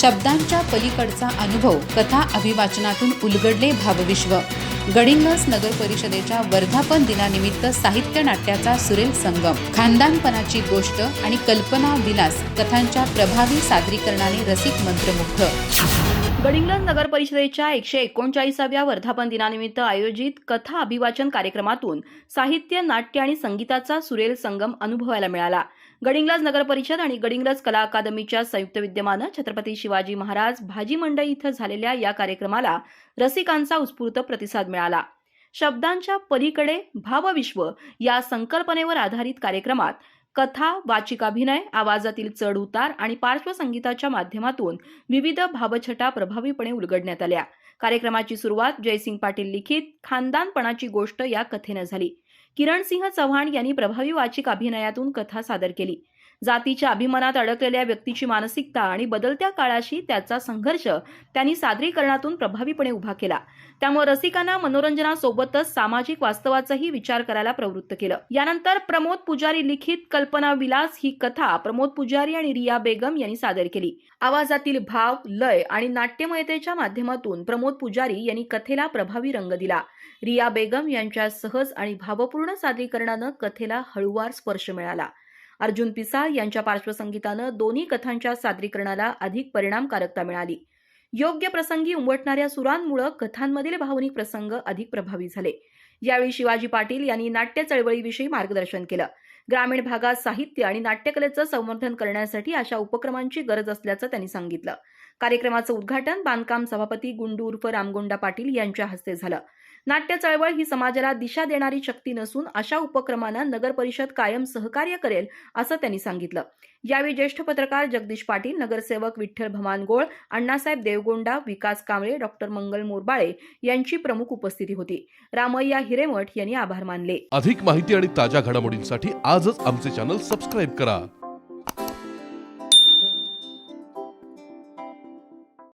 शब्दांच्या पलीकडचा अनुभव कथा अभिवाचनातून उलगडले भावविश्व। गडिंग्लज नगर परिषदेच्या वर्धापन दिनानिमित्त साहित्य नाट्याचा सुरेल संगम, खानदानपणाची गोष्ट आणि कल्पना विलास कथांच्या प्रभावी सादरीकरणाने रसिक मंत्रमुग्ध। गडिंग्लज नगर परिषदेच्या 139व्या वर्धापन दिनानिमित्त आयोजित कथा अभिवाचन कार्यक्रमातून साहित्य, नाट्य आणि संगीताचा सुरेल संगम अनुभवायला मिळाला। गडिंग्लज नगर परिषद आणि गडिंग्लज कला अकादमीच्या संयुक्त विद्यमानं छत्रपती शिवाजी महाराज भाजी मंडई इथं झालेल्या या कार्यक्रमाला रसिकांचा उत्स्फूर्त प्रतिसाद मिळाला। शब्दांच्या पलीकडे भावविश्व या संकल्पनेवर आधारित कार्यक्रमात कथा, वाचिकाभिनय, आवाजातील चढ उतार आणि पार्श्वसंगीताच्या माध्यमातून विविध भावछटा प्रभावीपणे उलगडण्यात आल्या। कार्यक्रमाची सुरुवात जयसिंग पाटील लिखित खानदानपणाची गोष्ट या कथेनं झाली। किरणसिंह चव्हाण यांनी प्रभावी वाचिक अभिनयातून कथा सादर केली। जातीच्या अभिमानात अडकलेल्या व्यक्तीची मानसिकता आणि बदलत्या काळाशी त्याचा संघर्ष त्यांनी सादरीकरणातून प्रभावीपणे उभा केला। त्यामुळे रसिकांना मनोरंजनासोबतच सामाजिक वास्तवाचाही विचार करायला प्रवृत्त केलं। यानंतर प्रमोद पुजारी लिखित कल्पना विलास ही कथा प्रमोद पुजारी आणि रिया बेगम यांनी सादर केली। आवाजातील भाव, लय आणि नाट्यमयतेच्या माध्यमातून प्रमोद पुजारी यांनी कथेला प्रभावी रंग दिला। रिया बेगम यांच्या सहज आणि भावपूर्ण सादरीकरणानं कथेला हळूवार स्पर्श मिळाला। अर्जुन पिसाळ यांच्या पार्श्वसंगीतानं दोन्ही कथांच्या सादरीकरणाला अधिक परिणामकारकता मिळाली। योग्य प्रसंगी उमटणाऱ्या सुरांमुळे कथांमधील भावनिक प्रसंग अधिक प्रभावी झाले। यावेळी शिवाजी पाटील यांनी नाट्य चळवळीविषयी मार्गदर्शन केलं। ग्रामीण भागात साहित्य आणि नाट्यकलेचं संवर्धन करण्यासाठी अशा उपक्रमांची गरज असल्याचं त्यांनी सांगितलं। कार्यक्रमाचं उद्घाटन बांधकाम सभापती गुंडू उर्फ रामगोंडा पाटील यांच्या हस्ते झालं। नाट्य चळवळ ही समाजाला दिशा देणारी शक्ती नसून अशा उपक्रमांना नगर परिषद कायम सहकार्य करेल असं त्यांनी सांगितलं। यावेळी ज्येष्ठ पत्रकार जगदीश पाटील, नगरसेवक विठ्ठल भमानगोळ, अण्णासाहेब देवगोंडा, विकास कांबळे, डॉक्टर मंगल मोरबाळे यांची प्रमुख उपस्थिती होती। रामय्या हिरेमठ यांनी आभार मानले। अधिक माहिती आणि ताज्या घडामोडींसाठी आजच आमचे चॅनल सबस्क्राइब करा।